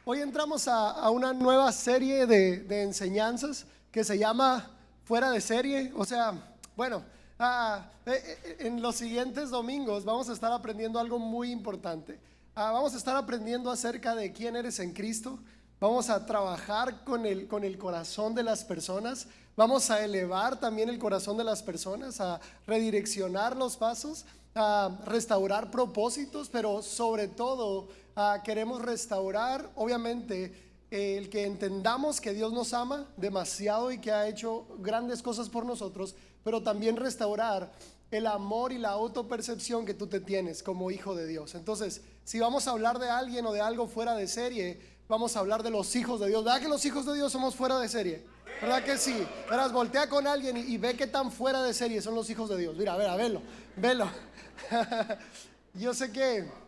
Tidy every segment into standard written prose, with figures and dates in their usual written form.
Hoy entramos a una nueva serie de enseñanzas que se llama Fuera de Serie. O sea, bueno, en los siguientes domingos vamos a estar aprendiendo algo muy importante. Vamos a estar aprendiendo acerca de quién eres en Cristo. Vamos a trabajar con el corazón de las personas. Vamos a elevar también el corazón de las personas, a redireccionar los pasos, a restaurar propósitos, pero sobre todo queremos restaurar, obviamente, el que entendamos que Dios nos ama demasiado y que ha hecho grandes cosas por nosotros, pero también restaurar el amor y la autopercepción que tú te tienes como hijo de Dios. Entonces, si vamos a hablar de alguien o de algo fuera de serie, vamos a hablar de los hijos de Dios. ¿Verdad que los hijos de Dios somos fuera de serie? ¿Verdad que sí? Verás, voltea con alguien y ve qué tan fuera de serie son los hijos de Dios. Mira, velo. Yo sé que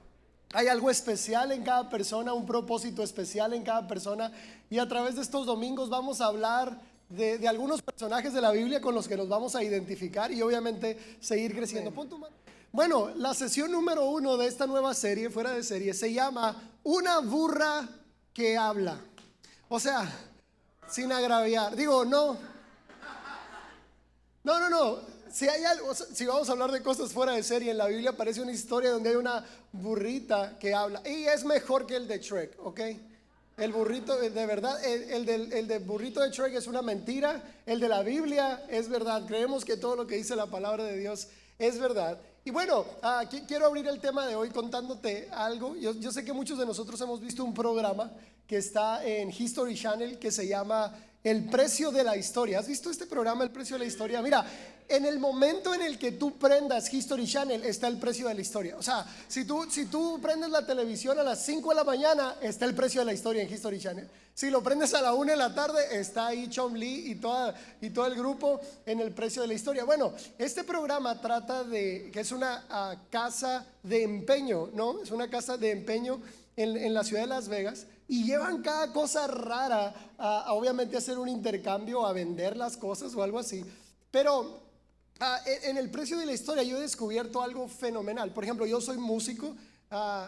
hay algo especial en cada persona, un propósito especial en cada persona, y a través de estos domingos vamos a hablar de algunos personajes de la Biblia con los que nos vamos a identificar y obviamente seguir creciendo. Pon tu mano. Bueno, la sesión número 1 de esta nueva serie, fuera de serie, se llama Una burra que habla. O sea, sin agraviar, digo, no. Si hay algo, si vamos a hablar de cosas fuera de serie, en la Biblia aparece una historia donde hay una burrita que habla y es mejor que el de Shrek, ¿ok? El burrito, de verdad, el de burrito de Shrek es una mentira. El de la Biblia es verdad. Creemos que todo lo que dice la palabra de Dios es verdad. Y bueno, quiero abrir el tema de hoy contándote algo. Yo sé que muchos de nosotros hemos visto un programa que está en History Channel que se llama El Precio de la Historia. ¿Has visto este programa, El Precio de la Historia? Mira, en el momento en el que tú prendas History Channel está el precio de la historia. O sea, si tú prendes la televisión a las 5 de la mañana, está el precio de la historia en History Channel. Si lo prendes a la 1 de la tarde, está ahí Chom Lee y todo el grupo en el precio de la historia. Bueno, este programa trata de que es una casa de empeño, ¿no? Es una casa de empeño en la ciudad de Las Vegas. Y llevan cada cosa rara obviamente a hacer un intercambio, a vender las cosas o algo así. Pero en el precio de la historia yo he descubierto algo fenomenal. Por ejemplo, yo soy músico.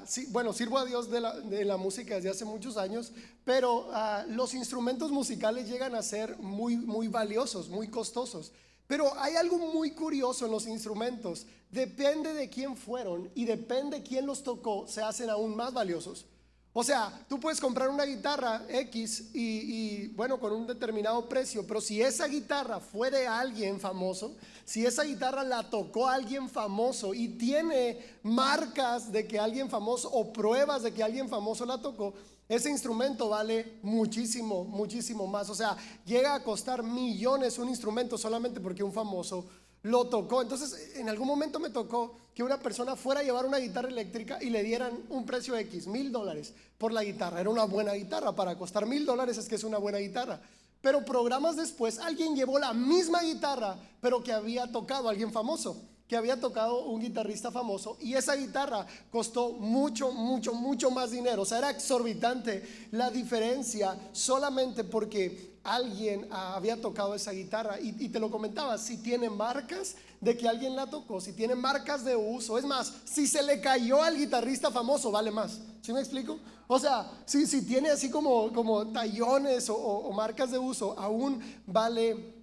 Sí, bueno, sirvo a Dios de la música desde hace muchos años, pero los instrumentos musicales llegan a ser muy, muy valiosos, muy costosos. Pero hay algo muy curioso en los instrumentos. Depende de quién fueron y depende de quién los tocó, se hacen aún más valiosos. O sea, tú puedes comprar una guitarra X y bueno, con un determinado precio, pero si esa guitarra fue de alguien famoso, si esa guitarra la tocó alguien famoso y tiene marcas de que alguien famoso o pruebas de que alguien famoso la tocó, ese instrumento vale muchísimo, muchísimo más. O sea, llega a costar millones un instrumento solamente porque un famoso lo tocó. Entonces, en algún momento me tocó que una persona fuera a llevar una guitarra eléctrica y le dieran un precio X, $1,000 por la guitarra. Era una buena guitarra. Para costar $1,000 es que es una buena guitarra. Pero programas después, alguien llevó la misma guitarra, pero que había tocado alguien famoso, que había tocado un guitarrista famoso, y esa guitarra costó mucho, mucho, mucho más dinero. O sea, era exorbitante la diferencia solamente porque alguien había tocado esa guitarra. Y te lo comentaba, si tiene marcas de que alguien la tocó, si tiene marcas de uso, es más, si se le cayó al guitarrista famoso, vale más. ¿Sí me explico? O sea, si tiene así como tallones o marcas de uso, aún vale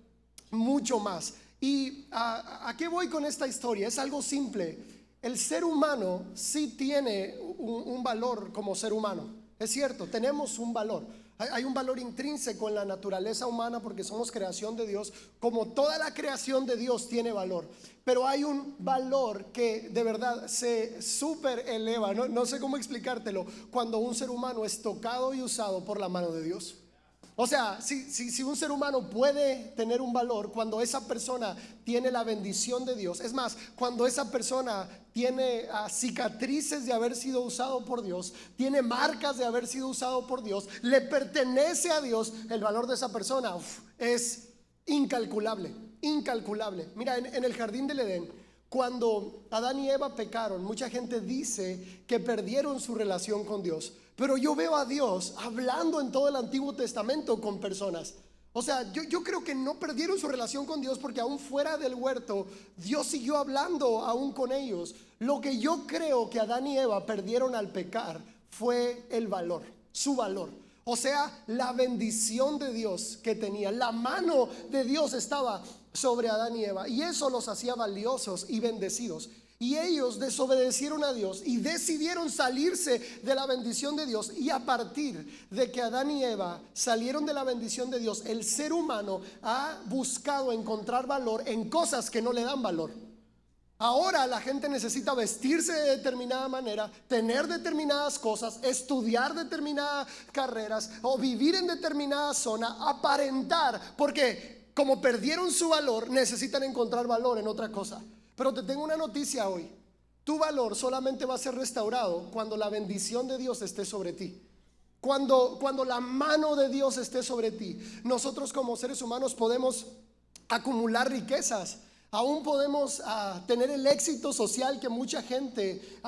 mucho más. ¿Y a qué voy con esta historia? Es algo simple. El ser humano sí tiene un valor como ser humano. Es cierto, tenemos un valor. Hay un valor intrínseco en la naturaleza humana porque somos creación de Dios, como toda la creación de Dios tiene valor. Pero hay un valor que de verdad se super eleva, no sé cómo explicártelo, cuando un ser humano es tocado y usado por la mano de Dios. O sea, si un ser humano puede tener un valor cuando esa persona tiene la bendición de Dios, es más, cuando esa persona tiene cicatrices de haber sido usado por Dios, tiene marcas de haber sido usado por Dios, le pertenece a Dios, el valor de esa persona es incalculable, incalculable. Mira, en el jardín del Edén, cuando Adán y Eva pecaron, mucha gente dice que perdieron su relación con Dios. Pero yo veo a Dios hablando en todo el Antiguo Testamento con personas. O sea, yo creo que no perdieron su relación con Dios porque aún fuera del huerto, Dios siguió hablando aún con ellos. Lo que yo creo que Adán y Eva perdieron al pecar fue el valor. su valor. O sea, la bendición de Dios que tenía, la mano de Dios estaba sobre Adán y Eva, y eso los hacía valiosos y bendecidos. Y ellos desobedecieron a Dios y decidieron salirse de la bendición de Dios. Y a partir de que Adán y Eva salieron de la bendición de Dios, el ser humano ha buscado encontrar valor en cosas que no le dan valor. Ahora la gente necesita vestirse de determinada manera, tener determinadas cosas, estudiar determinadas carreras o vivir en determinada zona, aparentar, porque como perdieron su valor, necesitan encontrar valor en otra cosa. Pero te tengo una noticia hoy: tu valor solamente va a ser restaurado cuando la bendición de Dios esté sobre ti. Cuando la mano de Dios esté sobre ti. Nosotros como seres humanos podemos acumular riquezas. Aún podemos tener el éxito social que mucha gente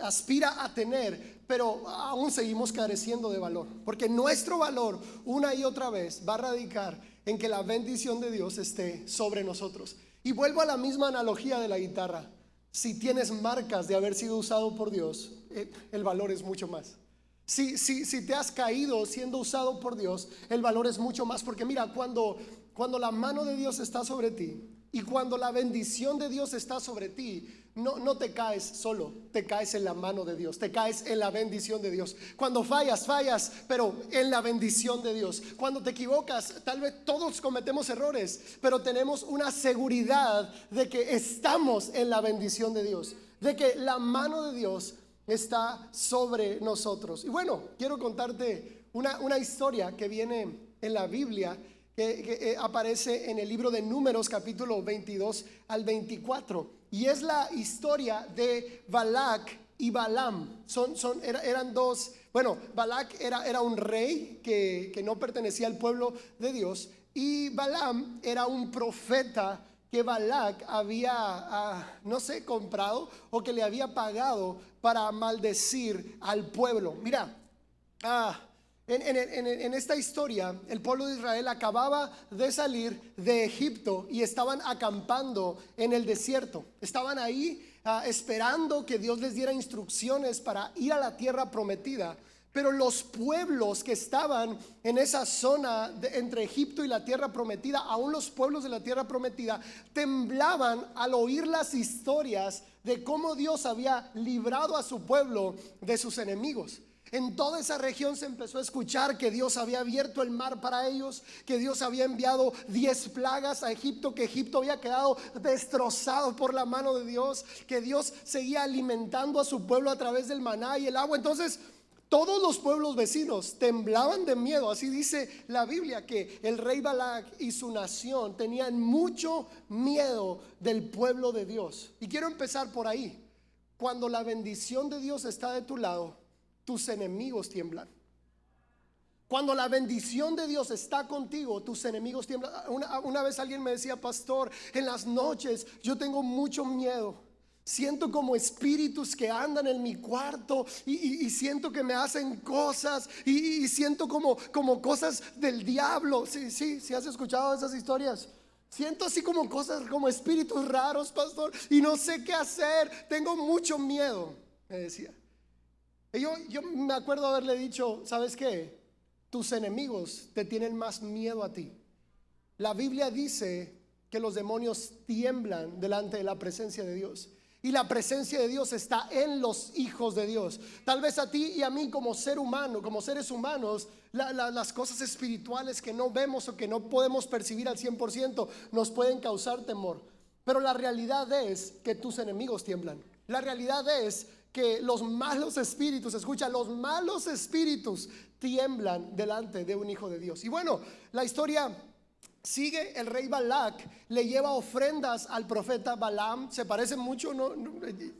aspira a tener, pero aún seguimos careciendo de valor, porque nuestro valor una y otra vez va a radicar en que la bendición de Dios esté sobre nosotros. Y vuelvo a la misma analogía de la guitarra: si tienes marcas de haber sido usado por Dios, el valor es mucho más. Si te has caído siendo usado por Dios, el valor es mucho más, porque mira, cuando la mano de Dios está sobre ti y cuando la bendición de Dios está sobre ti, no te caes solo, te caes en la mano de Dios, te caes en la bendición de Dios. Cuando fallas, pero en la bendición de Dios. Cuando te equivocas, tal vez todos cometemos errores, pero tenemos una seguridad de que estamos en la bendición de Dios, de que la mano de Dios está sobre nosotros. Y bueno, quiero contarte una historia que viene en la Biblia, que aparece en el libro de Números capítulo 22 al 24, y es la historia de Balac y Balaam. Eran dos. Bueno, Balac era un rey que no pertenecía al pueblo de Dios, y Balaam era un profeta que Balac había, no sé, comprado o que le había pagado para maldecir al pueblo. Mira, en esta historia, el pueblo de Israel acababa de salir de Egipto y estaban acampando en el desierto. Estaban ahí esperando que Dios les diera instrucciones para ir a la tierra prometida. Pero los pueblos que estaban en esa zona entre Egipto y la tierra prometida, aún los pueblos de la tierra prometida, temblaban al oír las historias de cómo Dios había librado a su pueblo de sus enemigos. En toda esa región se empezó a escuchar que Dios había abierto el mar para ellos, que Dios había enviado 10 plagas a Egipto, que Egipto había quedado destrozado por la mano de Dios, que Dios seguía alimentando a su pueblo a través del maná y el agua. Entonces todos los pueblos vecinos temblaban de miedo. Así dice la Biblia, que el rey Balac y su nación tenían mucho miedo del pueblo de Dios. Y quiero empezar por ahí. Cuando la bendición de Dios está de tu lado, tus enemigos tiemblan. Cuando la bendición de Dios está contigo, tus enemigos tiemblan. Una vez alguien me decía: pastor, en las noches yo tengo mucho miedo. Siento como espíritus que andan en mi cuarto y siento que me hacen cosas y siento como cosas del diablo. Sí, has escuchado esas historias. Siento así como cosas, como espíritus raros, pastor, y no sé qué hacer. Tengo mucho miedo, me decía. Y yo me acuerdo haberle dicho: ¿sabes qué? Tus enemigos te tienen más miedo a ti. La Biblia dice que los demonios tiemblan delante de la presencia de Dios. Y la presencia de Dios está en los hijos de Dios. Tal vez a ti y a mí como ser humano, como seres humanos, las cosas espirituales que no vemos o que no podemos percibir al 100% nos pueden causar temor. Pero la realidad es que tus enemigos tiemblan. La realidad es que los malos espíritus, escucha, los malos espíritus tiemblan delante de un hijo de Dios. Y bueno, la historia sigue. El rey Balac le lleva ofrendas al profeta Balaam. Se parecen mucho, ¿no?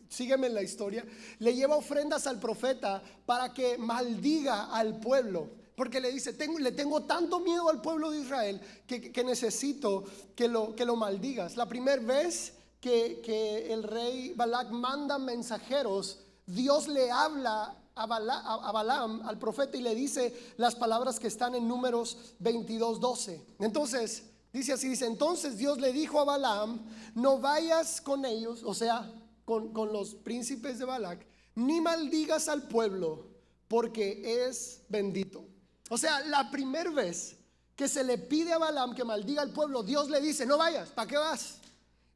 Sígueme en la historia. Le lleva ofrendas al profeta para que maldiga al pueblo, porque le dice: le tengo tanto miedo al pueblo de Israel que necesito que lo maldigas. La primera vez que el rey Balac manda mensajeros, Dios le habla a Balaam, al profeta, y le dice las palabras que están en Números 22:12. Entonces dice así, entonces Dios le dijo a Balaam: no vayas con ellos, o sea, con los príncipes de Balac, ni maldigas al pueblo, porque es bendito. O sea, la primera vez que se le pide a Balaam que maldiga al pueblo, Dios le dice: no vayas, ¿para qué vas?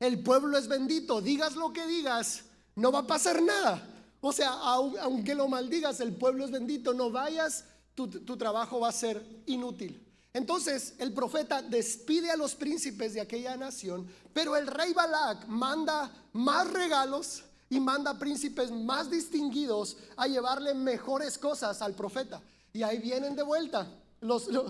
El pueblo es bendito, digas lo que digas, no va a pasar nada. O sea, aunque lo maldigas, el pueblo es bendito, no vayas, tu trabajo va a ser inútil. Entonces el profeta despide a los príncipes de aquella nación, pero el rey Balac manda más regalos y manda príncipes más distinguidos a llevarle mejores cosas al profeta. Y ahí vienen de vuelta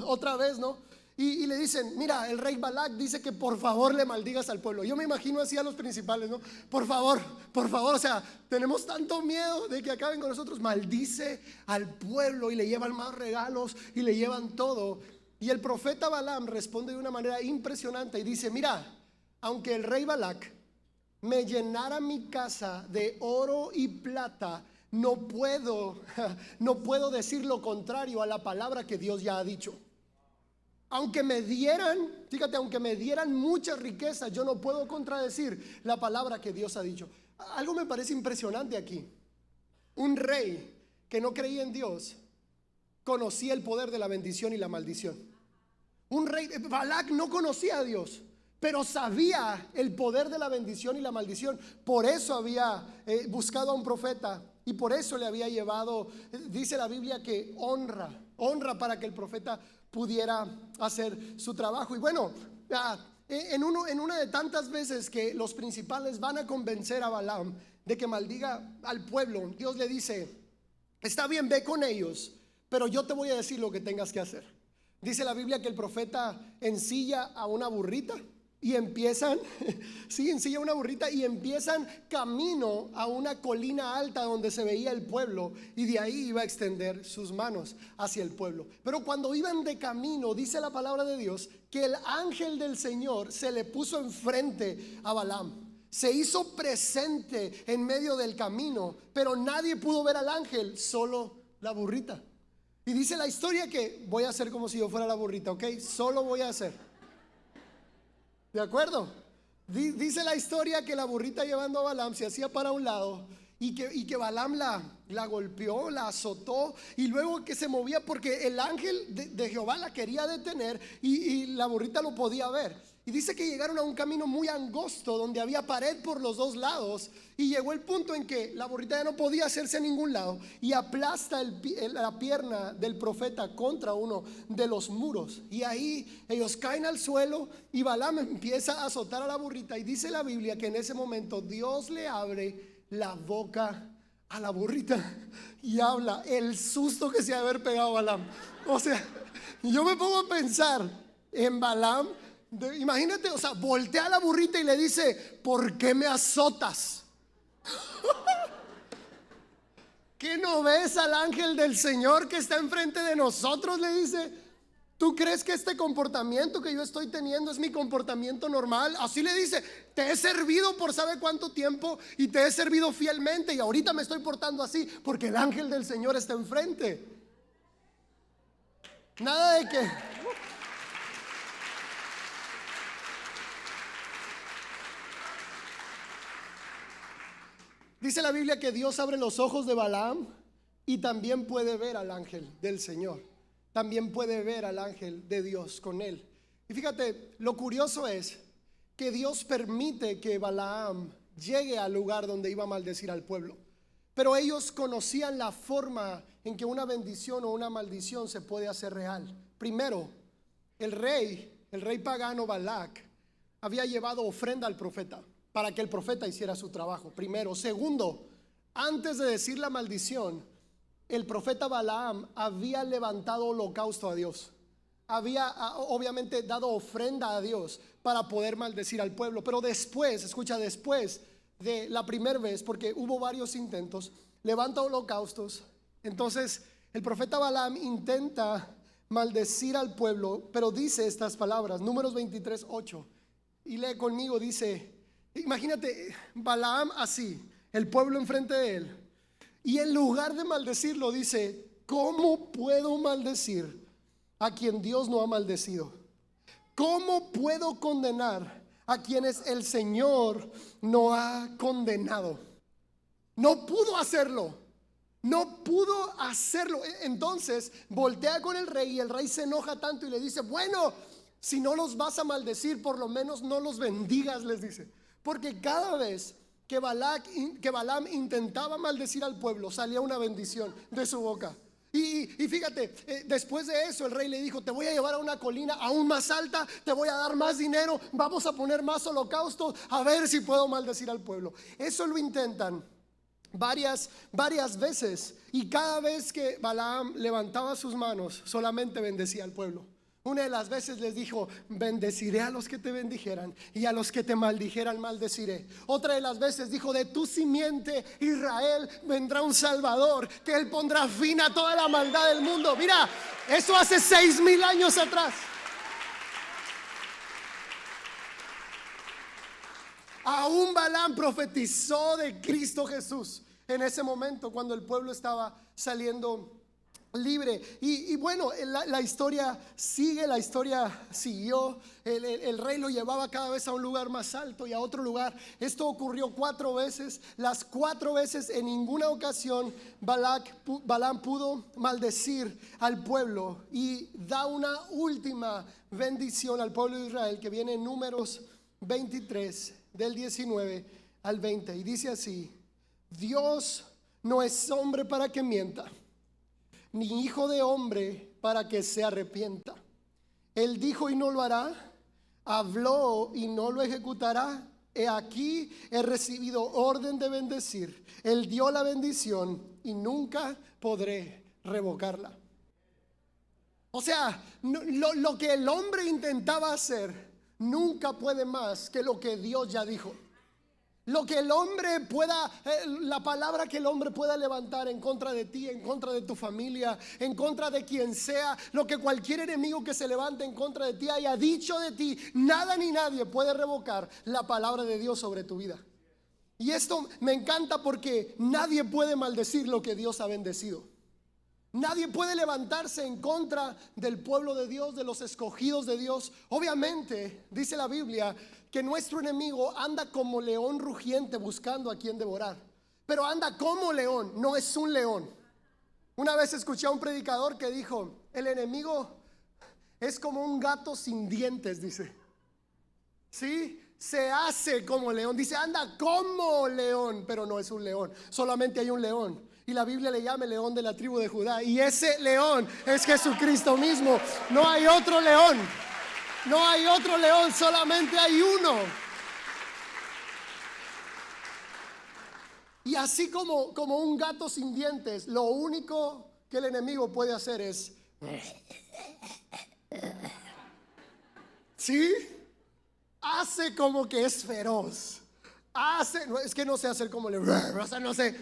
otra vez, ¿no? Y le dicen: mira, el rey Balac dice que por favor le maldigas al pueblo. Yo me imagino así a los principales, ¿no? Por favor, o sea, tenemos tanto miedo de que acaben con nosotros. Maldice al pueblo, y le llevan más regalos y le llevan todo. Y el profeta Balaam responde de una manera impresionante y dice: mira, aunque el rey Balac me llenara mi casa de oro y plata, no puedo decir lo contrario a la palabra que Dios ya ha dicho. Aunque me dieran, fíjate, aunque me dieran muchas riquezas, yo no puedo contradecir la palabra que Dios ha dicho. Algo me parece impresionante aquí. Un rey que no creía en Dios conocía el poder de la bendición y la maldición. Un rey, Balac, no conocía a Dios, pero sabía el poder de la bendición y la maldición. Por eso había buscado a un profeta, y por eso le había llevado, dice la Biblia, que honra para que el profeta pudiera hacer su trabajo. Y bueno, en una de tantas veces que los principales van a convencer a Balaam de que maldiga al pueblo, Dios le dice: está bien, ve con ellos, pero yo te voy a decir lo que tengas que hacer. Dice la Biblia que el profeta ensilla a una burrita y empiezan, sí, ensilla una burrita y empiezan camino a una colina alta donde se veía el pueblo, y de ahí iba a extender sus manos hacia el pueblo. Pero cuando iban de camino, dice la palabra de Dios que el ángel del Señor se le puso enfrente a Balaam. Se hizo presente en medio del camino, pero nadie pudo ver al ángel, solo la burrita. Y dice la historia que voy a hacer como si yo fuera la burrita, ¿ok? Solo voy a hacer. ¿De acuerdo? Dice la historia que la burrita llevando a Balaam se hacía para un lado, y que Balaam la golpeó, la azotó, y luego que se movía porque el ángel de Jehová la quería detener, y la burrita lo podía ver. Y dice que llegaron a un camino muy angosto donde había pared por los dos lados, y llegó el punto en que la burrita ya no podía hacerse a ningún lado y aplasta la pierna del profeta contra uno de los muros, y ahí ellos caen al suelo y Balaam empieza a azotar a la burrita. Y dice la Biblia que en ese momento Dios le abre la boca a la burrita y habla. El susto que se ha de haber pegado a Balaam. O sea, yo me pongo a pensar en Balaam. Imagínate, o sea, voltea a la burrita y le dice: ¿por qué me azotas? ¿Qué no ves al ángel del Señor que está enfrente de nosotros? Le dice: ¿tú crees que este comportamiento que yo estoy teniendo es mi comportamiento normal? Así le dice: te he servido por sabe cuánto tiempo y te he servido fielmente, y ahorita me estoy portando así porque el ángel del Señor está enfrente. Nada de que... Dice la Biblia que Dios abre los ojos de Balaam y también puede ver al ángel del Señor. También puede ver al ángel de Dios con él. Y fíjate, lo curioso es que Dios permite que Balaam llegue al lugar donde iba a maldecir al pueblo. Pero ellos conocían la forma en que una bendición o una maldición se puede hacer real. Primero, el rey pagano Balac había llevado ofrenda al profeta para que el profeta hiciera su trabajo. Primero. Segundo, antes de decir la maldición, el profeta Balaam había levantado holocausto a Dios. Había obviamente dado ofrenda a Dios para poder maldecir al pueblo. Pero después, escucha, después de la primera vez, porque hubo varios intentos, levanta holocaustos. Entonces el profeta Balaam intenta maldecir al pueblo, pero dice estas palabras, Números 23:8, y lee conmigo. Dice, imagínate Balaam así, el pueblo enfrente de él, y en lugar de maldecirlo dice: ¿cómo puedo maldecir a quien Dios no ha maldecido? ¿Cómo puedo condenar a quienes el Señor no ha condenado? No pudo hacerlo. No pudo hacerlo. Entonces voltea con el rey y el rey se enoja tanto y le dice, bueno, si no los vas a maldecir, por lo menos no los bendigas, les dice. Porque cada vez que Balaam intentaba maldecir al pueblo, salía una bendición de su boca. Y fíjate, después de eso el rey le dijo, te voy a llevar a una colina aún más alta, te voy a dar más dinero, vamos a poner más holocaustos, a ver si puedo maldecir al pueblo. Eso lo intentan varias veces, y cada vez que Balaam levantaba sus manos solamente bendecía al pueblo. Una de las veces les dijo, bendeciré a los que te bendijeran y a los que te maldijeran maldeciré. Otra de las veces dijo, de tu simiente Israel vendrá un Salvador, que él pondrá fin a toda la maldad del mundo. Mira, eso hace 6,000 años atrás. Aún Balaam profetizó de Cristo Jesús en ese momento cuando el pueblo estaba saliendo libre. Y bueno, la historia sigue, la historia siguió. El rey lo llevaba cada vez a un lugar más alto y a otro lugar. Esto ocurrió 4 veces. Las 4 veces, en ninguna ocasión Balaam pudo maldecir al pueblo, y da una última bendición al pueblo de Israel que viene en Números 23 del 19 al 20, y dice así: Dios no es hombre para que mienta, ni hijo de hombre para que se arrepienta. Él dijo y no lo hará, habló y no lo ejecutará. He aquí, he recibido orden de bendecir. Él dio la bendición y nunca podré revocarla. O sea, lo que el hombre intentaba hacer nunca puede más que lo que Dios ya dijo. Lo que el hombre pueda, la palabra que el hombre pueda levantar en contra de ti, en contra de tu familia, en contra de quien sea, lo que cualquier enemigo que se levante en contra de ti haya dicho de ti, nada ni nadie puede revocar la palabra de Dios sobre tu vida. Y esto me encanta porque nadie puede maldecir lo que Dios ha bendecido. Nadie puede levantarse en contra del pueblo de Dios, de los escogidos de Dios. Obviamente, dice la Biblia, que nuestro enemigo anda como león rugiente buscando a quien devorar. Pero anda como león, no es un león. Una vez escuché a un predicador que dijo, el enemigo es como un gato sin dientes, dice. ¿Sí? Se hace como león, dice, anda como león, pero no es un león. Solamente hay un león, y la Biblia le llama el león de la tribu de Judá, y ese león es Jesucristo mismo. No hay otro león. No hay otro león, solamente hay uno. Y así como un gato sin dientes, lo único que el enemigo puede hacer es, ¿sí? Hace como que es feroz. Es que no sé hacer como o sea, no sé.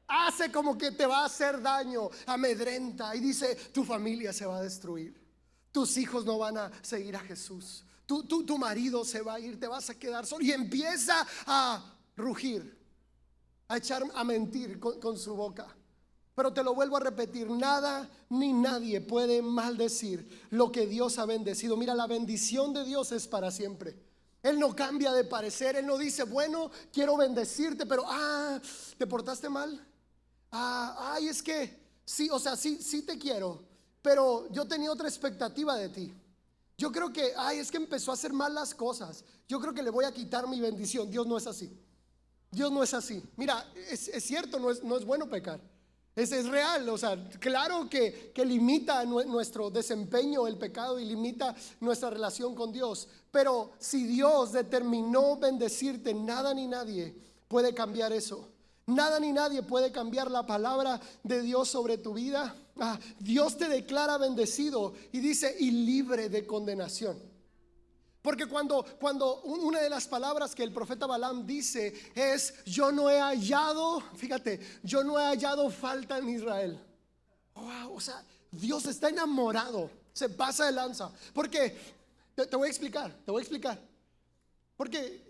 Hace como que te va a hacer daño, amedrenta, y dice, tu familia se va a destruir. Tus hijos no van a seguir a Jesús. Tu marido se va a ir, te vas a quedar solo. Y empieza a rugir, a mentir con su boca. Pero te lo vuelvo a repetir, nada ni nadie puede maldecir lo que Dios ha bendecido. Mira, la bendición de Dios es para siempre. Él no cambia de parecer. Él no dice, bueno, quiero bendecirte, pero ¿te portaste mal? Ay, es que sí, o sea, sí te quiero, pero yo tenía otra expectativa de ti. Yo creo que, es que empezó a hacer mal las cosas. Yo creo que le voy a quitar mi bendición. Dios no es así. Dios no es así. Mira, es cierto, no es bueno pecar. Es real, o sea, claro que limita nuestro desempeño el pecado y limita nuestra relación con Dios. Pero si Dios determinó bendecirte, nada ni nadie puede cambiar eso. Nada ni nadie puede cambiar la palabra de Dios sobre tu vida. Dios te declara bendecido y dice, y libre de condenación. Porque cuando una de las palabras que el profeta Balaam dice es, yo no he hallado, fíjate, yo no he hallado falta en Israel. Wow, o sea, Dios está enamorado, se pasa de lanza. Porque, te voy a explicar. Porque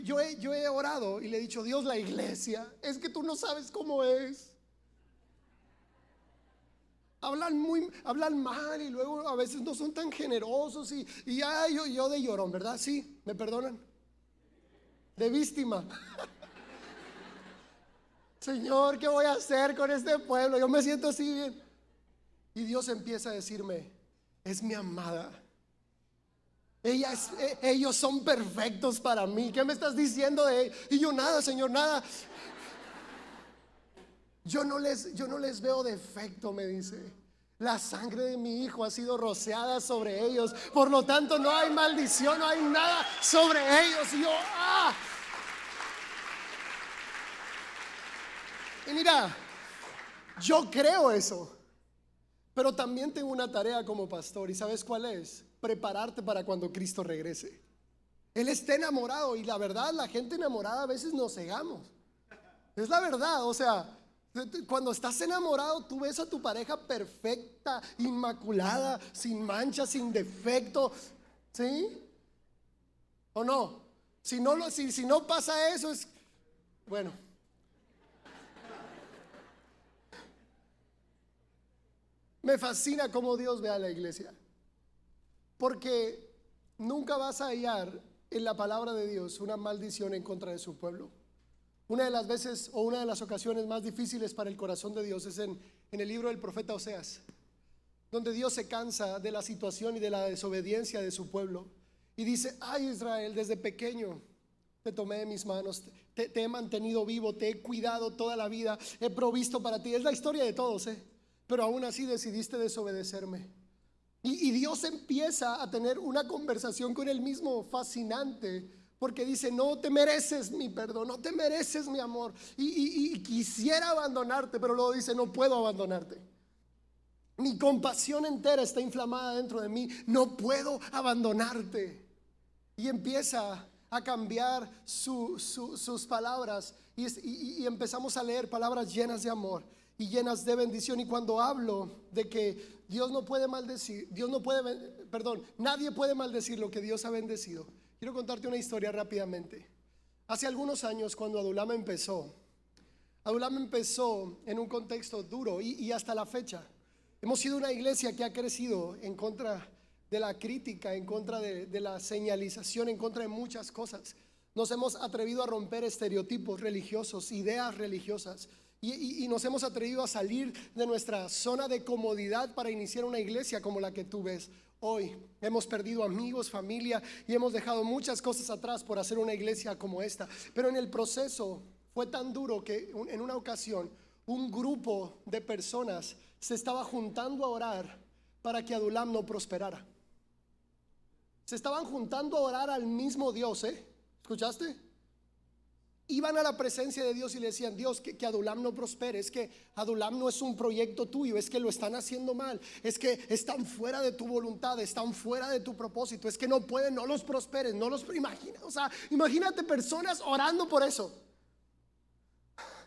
yo he orado y le he dicho, Dios, la iglesia, es que tú no sabes cómo es. Hablan mal y luego a veces no son tan generosos y yo de llorón, ¿verdad? Sí, ¿me perdonan? De víctima. Señor, ¿qué voy a hacer con este pueblo? Yo me siento así bien. Y Dios empieza a decirme, es mi amada. Ellos son perfectos para mí. ¿Qué me estás diciendo de ellos? Y yo, nada, Señor, nada. Yo no les veo defecto, me dice. La sangre de mi hijo ha sido rociada sobre ellos. Por lo tanto, no hay maldición, no hay nada sobre ellos. Y yo, ¡ah! Y mira, yo creo eso. Pero también tengo una tarea como pastor. ¿Y sabes cuál es? Prepararte para cuando Cristo regrese. Él está enamorado. Y la verdad, la gente enamorada a veces nos cegamos. Es la verdad, o sea, cuando estás enamorado, tú ves a tu pareja perfecta, inmaculada, sin mancha, sin defecto, ¿sí? ¿O no? Si no pasa eso, es bueno. Me fascina cómo Dios ve a la iglesia, porque nunca vas a hallar en la palabra de Dios una maldición en contra de su pueblo. Una de las veces o una de las ocasiones más difíciles para el corazón de Dios es en el libro del profeta Oseas, donde Dios se cansa de la situación y de la desobediencia de su pueblo y dice: ay, Israel, desde pequeño te tomé de mis manos, te he mantenido vivo, te he cuidado toda la vida, he provisto para ti. Es la historia de todos, pero aún así decidiste desobedecerme. Y Dios empieza a tener una conversación con él mismo fascinante, porque dice: no te mereces mi perdón, no te mereces mi amor, y quisiera abandonarte, pero luego dice: no puedo abandonarte. Mi compasión entera está inflamada dentro de mí, no puedo abandonarte. Y empieza a cambiar sus palabras, y empezamos a leer palabras llenas de amor y llenas de bendición. Y cuando hablo de que Dios no puede maldecir, nadie puede maldecir lo que Dios ha bendecido, quiero contarte una historia rápidamente. Hace algunos años, cuando Adulam empezó en un contexto duro, y hasta la fecha hemos sido una iglesia que ha crecido en contra de la crítica, en contra de la señalización, en contra de muchas cosas. Nos hemos atrevido a romper estereotipos religiosos, ideas religiosas, y nos hemos atrevido a salir de nuestra zona de comodidad para iniciar una iglesia como la que tú ves hoy. Hemos perdido amigos, familia, y hemos dejado muchas cosas atrás por hacer una iglesia como esta. Pero en el proceso fue tan duro que en una ocasión un grupo de personas se estaba juntando a orar para que Adulam no prosperara. Se estaban juntando a orar al mismo Dios, ¿escuchaste? Iban a la presencia de Dios y le decían: Dios, que Adulam no prospere, es que Adulam no es un proyecto tuyo, es que lo están haciendo mal, es que están fuera de tu voluntad, están fuera de tu propósito, es que no pueden, no los prosperes, imagínate personas orando por eso.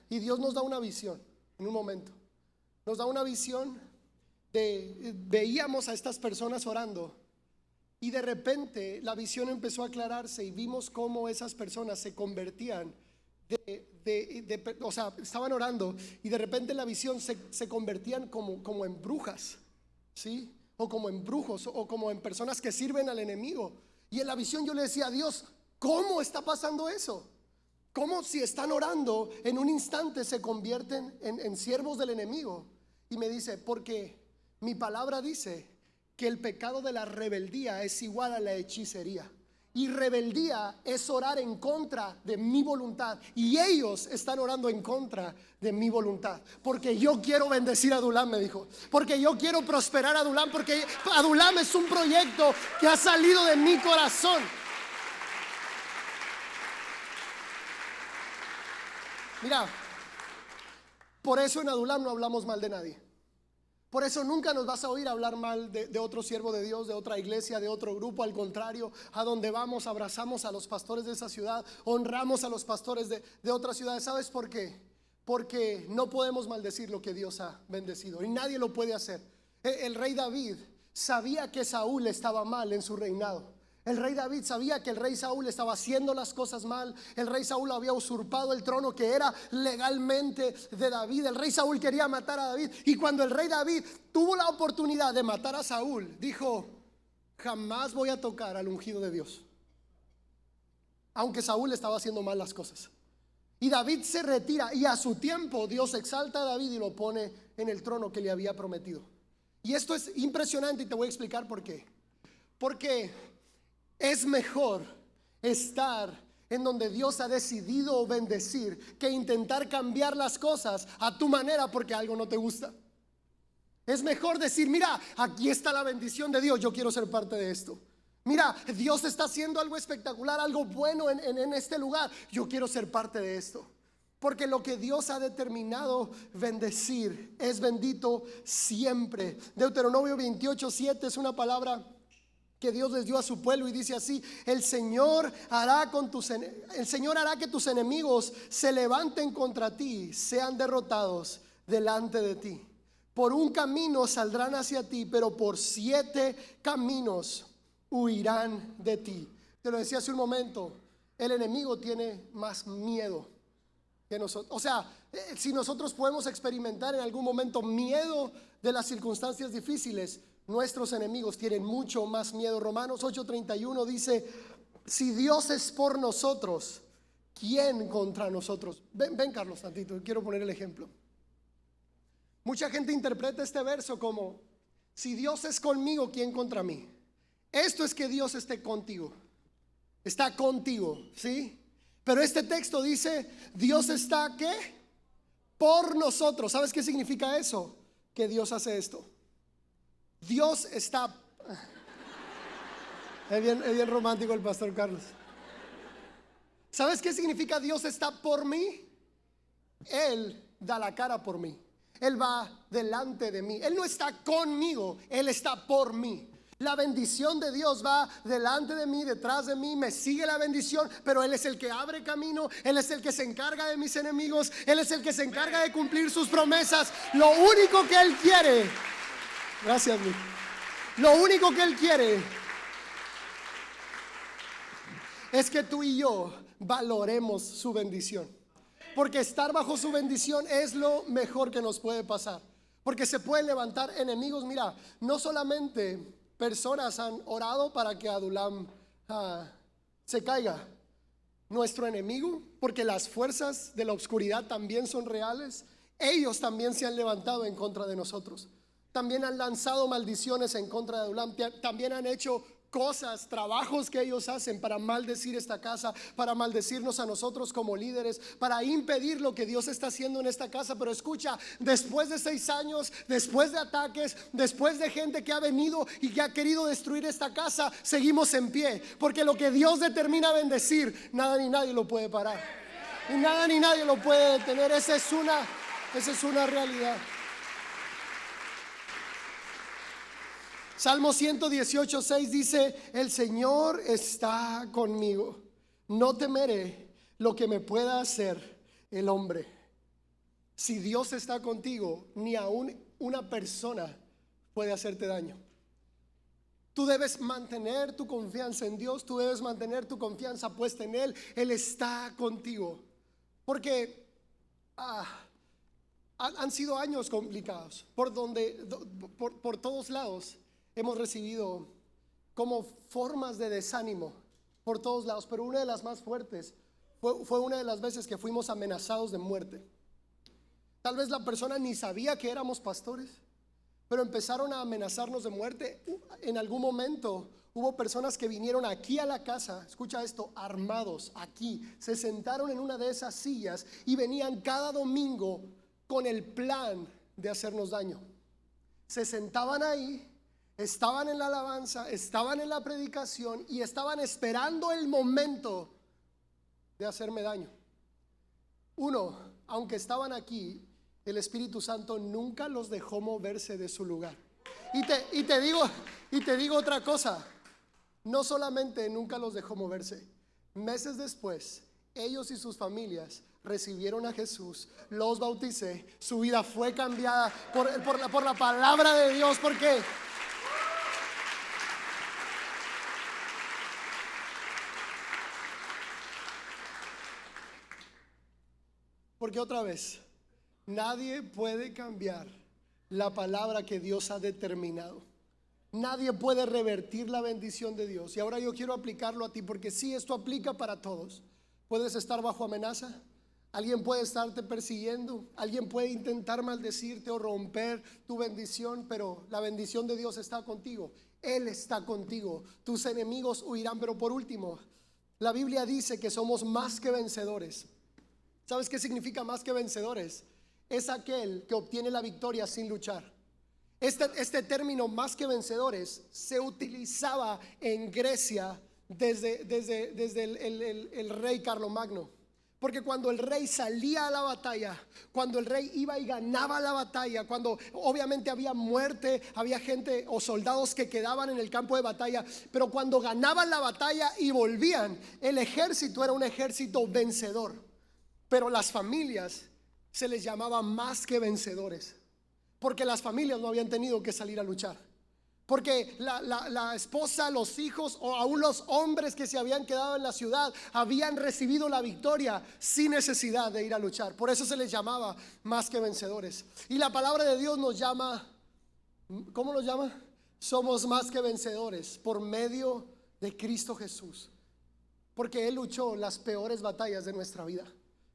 Y Dios nos da una visión en un momento. Nos da una visión veíamos a estas personas orando, y de repente la visión empezó a aclararse y vimos cómo esas personas se convertían o sea, estaban orando y de repente en la visión se convertían como en brujas, ¿sí? O como en brujos, o como en personas que sirven al enemigo. Y en la visión yo le decía a Dios: ¿cómo está pasando eso? ¿Cómo si están orando en un instante se convierten en siervos del enemigo? Y me dice: porque mi palabra dice que el pecado de la rebeldía es igual a la hechicería, y rebeldía es orar en contra de mi voluntad, y ellos están orando en contra de mi voluntad, porque yo quiero bendecir a Adulam, me dijo, porque yo quiero prosperar a Adulam, porque Adulam es un proyecto que ha salido de mi corazón. Mira, por eso en Adulam no hablamos mal de nadie. Por eso nunca nos vas a oír hablar mal de otro siervo de Dios, de otra iglesia, de otro grupo. Al contrario, a donde vamos abrazamos a los pastores de esa ciudad, honramos a los pastores de otras ciudades. ¿Sabes por qué? Porque no podemos maldecir lo que Dios ha bendecido, y nadie lo puede hacer. El rey David sabía que Saúl estaba mal en su reinado. El rey David sabía que el rey Saúl estaba haciendo las cosas mal. El rey Saúl había usurpado el trono que era legalmente de David. El rey Saúl quería matar a David, y cuando el rey David tuvo la oportunidad de matar a Saúl, dijo: jamás voy a tocar al ungido de Dios, aunque Saúl estaba haciendo mal las cosas. Y David se retira y a su tiempo Dios exalta a David y lo pone en el trono que le había prometido. Y esto es impresionante y te voy a explicar por qué. Porque es mejor estar en donde Dios ha decidido bendecir que intentar cambiar las cosas a tu manera porque algo no te gusta. Es mejor decir, mira, aquí está la bendición de Dios, yo quiero ser parte de esto. Mira, Dios está haciendo algo espectacular, algo bueno en este lugar, yo quiero ser parte de esto. Porque lo que Dios ha determinado bendecir es bendito siempre. Deuteronomio 28:7 es una palabra que Dios les dio a su pueblo y dice así: el Señor hará que tus enemigos se levanten contra ti, sean derrotados delante de ti. Por un camino saldrán hacia ti, pero por 7 caminos huirán de ti. Te lo decía hace un momento, el enemigo tiene más miedo que nosotros. O sea, si nosotros podemos experimentar en algún momento miedo de las circunstancias difíciles, nuestros enemigos tienen mucho más miedo. Romanos 8:31 dice: si Dios es por nosotros, ¿quién contra nosotros? Ven Carlos tantito, quiero poner el ejemplo. Mucha gente interpreta este verso como: si Dios es conmigo, ¿quién contra mí? Esto es que Dios esté contigo. Está contigo, ¿sí? Pero este texto dice: Dios está ¿qué? Por nosotros. ¿Sabes qué significa eso? Que Dios hace esto. Dios está. Es bien romántico el pastor Carlos. ¿Sabes qué significa Dios está por mí? Él da la cara por mí. Él va delante de mí. Él no está conmigo, Él está por mí. La bendición de Dios va delante de mí, detrás de mí, me sigue la bendición, pero Él es el que abre camino, Él es el que se encarga de mis enemigos, Él es el que se encarga de cumplir sus promesas. Lo único que Él quiere, gracias Nick, lo único que Él quiere es que tú y yo valoremos su bendición. Porque estar bajo su bendición es lo mejor que nos puede pasar. Porque se pueden levantar enemigos. Mira, no solamente personas han orado para que Adulam se caiga. Nuestro enemigo, porque las fuerzas de la oscuridad también son reales, ellos también se han levantado en contra de nosotros. También han lanzado maldiciones en contra de Adulam. También han hecho cosas, trabajos que ellos hacen para maldecir esta casa, para maldecirnos a nosotros como líderes, para impedir lo que Dios está haciendo en esta casa. Pero escucha, después de 6 años, después de ataques, después de gente que ha venido y que ha querido destruir esta casa, seguimos en pie, porque lo que Dios determina bendecir, nada ni nadie lo puede parar, y nada ni nadie lo puede detener. Esa es una realidad. Salmo 118:6 dice: el Señor está conmigo, no temeré lo que me pueda hacer el hombre. Si Dios está contigo, ni aún una persona puede hacerte daño. Tú debes mantener tu confianza en Dios, tú debes mantener tu confianza puesta en Él. Él está contigo. Porque han sido años complicados, por todos lados. Hemos recibido como formas de desánimo por todos lados, pero una de las más fuertes fue una de las veces que fuimos amenazados de muerte. Tal vez la persona ni sabía que éramos pastores, pero empezaron a amenazarnos de muerte. En algún momento hubo personas que vinieron aquí a la casa, escucha esto, armados aquí, se sentaron en una de esas sillas y venían cada domingo con el plan de hacernos daño. Se sentaban ahí, estaban en la alabanza, estaban en la predicación y estaban esperando el momento de hacerme daño. Aunque estaban aquí, el Espíritu Santo nunca los dejó moverse de su lugar. Y te digo otra cosa, no solamente nunca los dejó moverse, meses después, ellos y sus familias recibieron a Jesús, los bauticé, su vida fue cambiada por la palabra de Dios. ¿Por qué? Porque otra vez, nadie puede cambiar la palabra que Dios ha determinado. Nadie puede revertir la bendición de Dios. Y ahora yo quiero aplicarlo a ti, porque sí, esto aplica para todos. Puedes estar bajo amenaza. Alguien puede estarte persiguiendo, alguien puede intentar maldecirte o romper tu bendición, pero la bendición de Dios está contigo. Él está contigo. Tus enemigos huirán. Pero por último, la Biblia dice que somos más que vencedores. ¿Sabes qué significa más que vencedores? Es aquel que obtiene la victoria sin luchar. Este término más que vencedores se utilizaba en Grecia desde el rey Carlomagno. Porque cuando el rey salía a la batalla, cuando el rey iba y ganaba la batalla, cuando obviamente había muerte, había gente o soldados que quedaban en el campo de batalla, pero cuando ganaban la batalla y volvían, el ejército era un ejército vencedor. Pero las familias se les llamaba más que vencedores, porque las familias no habían tenido que salir a luchar. Porque la esposa, los hijos o aún los hombres que se habían quedado en la ciudad habían recibido la victoria sin necesidad de ir a luchar. Por eso se les llamaba más que vencedores. Y la palabra de Dios nos llama, ¿cómo nos llama? Somos más que vencedores por medio de Cristo Jesús, porque Él luchó las peores batallas de nuestra vida.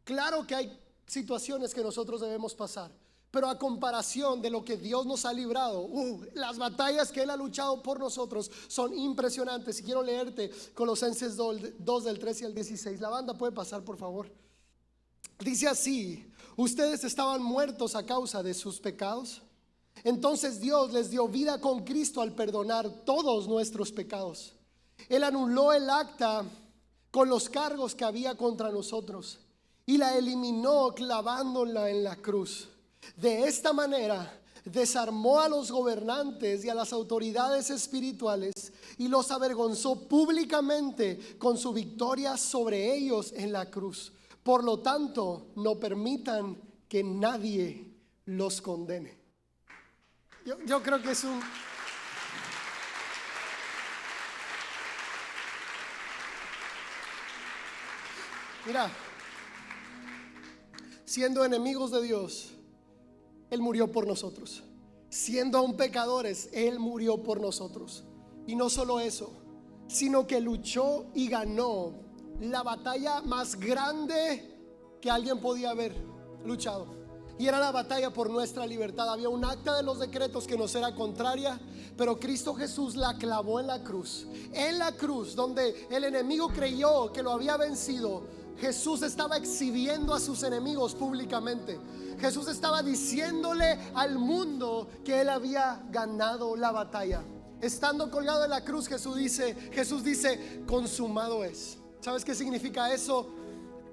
Claro que hay situaciones que nosotros debemos pasar, pero a comparación de lo que Dios nos ha librado, las batallas que Él ha luchado por nosotros son impresionantes. Y quiero leerte Colosenses 2 del 13 al 16. La banda puede pasar, por favor. Dice así: ustedes estaban muertos a causa de sus pecados. Entonces Dios les dio vida con Cristo al perdonar todos nuestros pecados. Él anuló el acta con los cargos que había contra nosotros y la eliminó clavándola en la cruz. De esta manera desarmó a los gobernantes y a las autoridades espirituales y los avergonzó públicamente con su victoria sobre ellos en la cruz. Por lo tanto, no permitan que nadie los condene. Yo creo que es un... Mira, siendo enemigos de Dios, Él murió por nosotros. Siendo aún pecadores, Él murió por nosotros. Y no solo eso, sino que luchó y ganó la batalla más grande que alguien podía haber luchado. Y era la batalla por nuestra libertad. Había un acta de los decretos que nos era contraria, pero Cristo Jesús la clavó en la cruz. En la cruz, donde el enemigo creyó que lo había vencido, Jesús estaba exhibiendo a sus enemigos públicamente. Jesús estaba diciéndole al mundo que Él había ganado la batalla. Estando colgado en la cruz, Jesús dice, consumado es. ¿Sabes qué significa eso?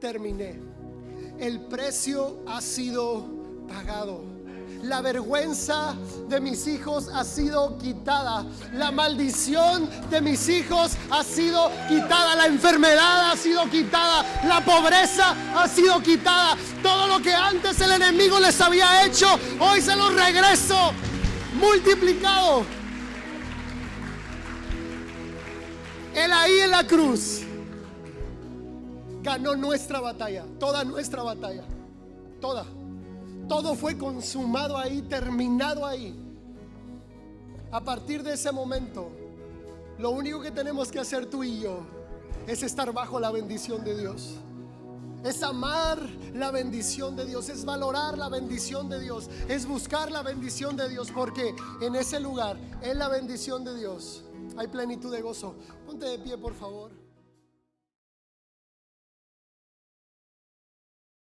Terminé. El precio ha sido pagado. La vergüenza de mis hijos ha sido quitada. La maldición de mis hijos ha sido quitada. La enfermedad ha sido quitada. La pobreza ha sido quitada. Todo lo que antes el enemigo les había hecho, hoy se los regreso multiplicado. Él ahí en la cruz ganó nuestra batalla, toda nuestra batalla, toda. Todo fue consumado ahí, terminado ahí. A partir de ese momento, lo único que tenemos que hacer tú y yo es estar bajo la bendición de Dios. Es amar la bendición de Dios, es valorar la bendición de Dios, es buscar la bendición de Dios, porque en ese lugar, en la bendición de Dios, hay plenitud de gozo. Ponte de pie, por favor.